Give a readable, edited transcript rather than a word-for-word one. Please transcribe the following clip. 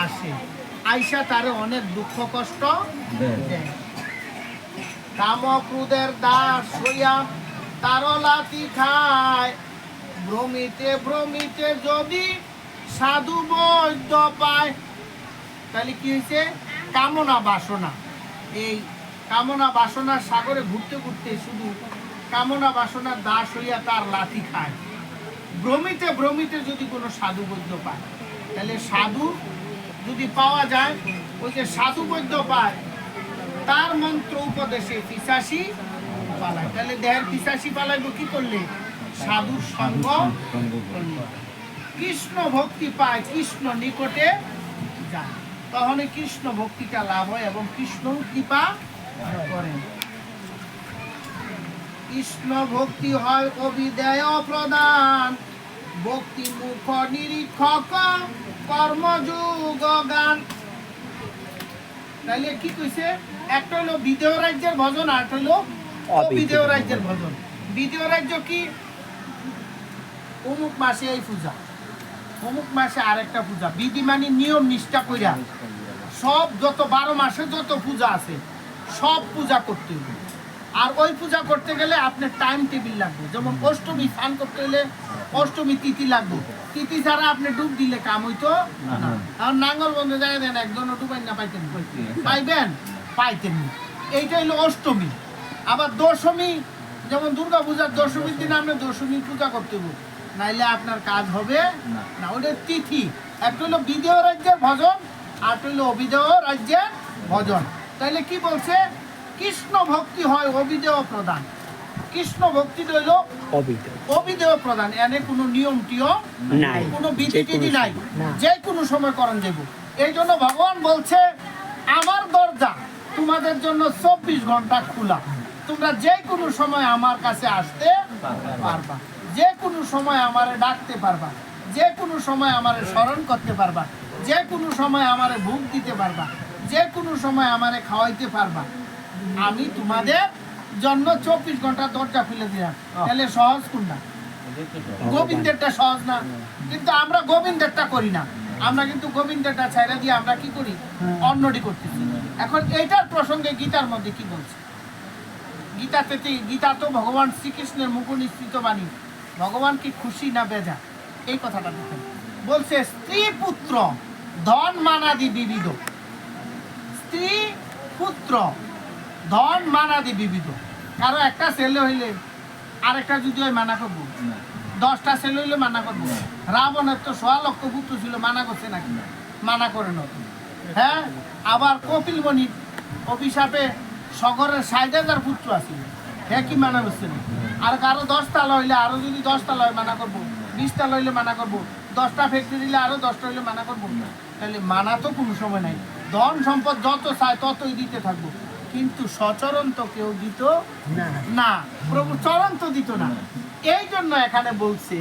আসে, আইসা তারে অনেক দুঃখ কষ্ট দেয়। কাম ক্রোধের দাস হইয়া তার লাথি খায়, ভ্রমিতে ভ্রমিতে যদি সাধু বৈদ্য পায়। তাহলে কি হয়েছে? কামনা বাসনা, এই কামনা বাসনার সাগরে ঘুরতে ঘুরতে শুধু কামনা বাসনার দাস হইয়া তার লাথি খায়। ভ্রমিতে ভ্রমিতে যদি কোনো সাধু বৈদ্য পায়, তাহলে সাধু যদি পাওয়া যায়, ওই যে সাধু বৈদ্য পায় তার মন্ত্র উপদেশে পিশাচি পালায়। তাহলে দেহের পিশাচি পালাইব কি করলে? সাধুর সঙ্গ করলে। কৃষ্ণ ভক্তি পায়, কৃষ্ণ নিকটে যায়, তখন কৃষ্ণ ভক্তিটা লাভ হয় এবং কৃষ্ণ কৃপা করেন। কৃষ্ণ ভক্তি হয় অবিদেয় প্রদান, ভক্তি মুখ নিরীক্ষক কর্মযোগ গান। তাইলে কি কইছে? একটা হলো বিদেয় রাজ্যের ভজন, আর হলো অবিদেয় রাজ্যের ভজন। বিদেয় রাজ্য কি? অমুক মাসে এই পূজা, অমুক মাসে আরেকটা পূজা, বিধি মানি নিয়ম নিষ্ঠা কইরা সব যত 12 মাসে যত পূজা আছে সব পূজা করতে হবে। আর ওই পূজা করতে গেলে আপনার টাইম টেবিল লাগবে। যেমন অষ্টমী স্নান করতে গেলে অষ্টমী তিথি লাগবে, তিথি ছাড়া আপনি ডুব দিলে কাম হইতো না। আর নাঙ্গল বন্ধ জায়গা দেন, একজন ডুবাই না পাইতেন, পাইবেন পাইতেন। এইটা হলো অষ্টমী। আবার দশমী, যেমন দুর্গা পূজার দশমীর দিন আপনি দশমী পূজা করতে হবে, নাইলে আপনার কাজ হবে না। ওটা তিথি। একটা হলো বিদেয় রাজ্যের ভজন, আর হলো অবিদেয় রাজ্যের ভজন। তাইলে কি বলছে? কৃষ্ণ ভক্তি হয় অবিদেয় প্রদান। কৃষ্ণ ভক্তি হইল অবিদেয় প্রদান, এনে কোনো নিয়ম টিয়ম নাই, কোনো বিধি টিধি নাই, যে কোনো সময় করণ দেব। এই জন্য ভগবান বলছে আমার দরজা তোমাদের জন্য 24 ঘন্টা খোলা, তোমরা যে কোনো সময় আমার কাছে আসতে পারবা, যে কোনো সময় আমারে ডাকতে পারবা, যে কোনো সময় আমারে স্মরণ করতে পারবা, যে কোনো সময় আমারে ভোগ দিতে পারবা, যে কোনো সময় আমারে খাওয়াইতে পারবা। আমি তোমাদের জন্য 24 ঘন্টা দরজা খুলে দিলাম। তাহলে সহজ কোনটা? গোবিন্দেরটা সহজ না? কিন্তু আমরা গোবিন্দেরটা করি না, আমরা কিন্তু গোবিন্দেরটা ছাইড়া দিয়ে আমরা কি করি? অন্যটি করতেছি। এখন এইটার প্রসঙ্গে গীতার মধ্যে কি বলছে? গীতাতে, গীতা তো ভগবান শ্রীকৃষ্ণের মুখ নিঃসৃত বাণী। ভগবান কি খুশি না বেজা? এই কথাটা দেখেন। বলছে স্ত্রী পুত্র ধন মানাদি বিবিধ, স্ত্রী পুত্র ধন মানাদি বিবিধ। কারো একটা ছেলে হইলে আরেকটা যদি হয় মানা করবো? 10টা ছেলে হইলে মানা করবো? রাবণের তো 1.5 লক্ষ পুত্র ছিল, মানা করছে নাকি? মানা করে না। হ্যাঁ, আবার কপিল মুনির অভিশাপে সগরের 60,000 পুত্র আছে, হ্যাঁ কি মানা করছে না? আর কারো 10 তালা হইলে আরো যদি 10 তালা হয় মানা করবো, 20 তালা হইলে মানা করবো, 10টা ফ্যাক্টরি দিলে আরো 10টা হইলে মানা করবো। তাহলে মানা তো কোনো সময় নাই। ধন সম্পদ যত চায় ততই দিতে থাকবো, কিন্তু সচরণ তো কেউ দিত না, প্রভু চরণ তো দিত না। এই জন্য এখানে বলছে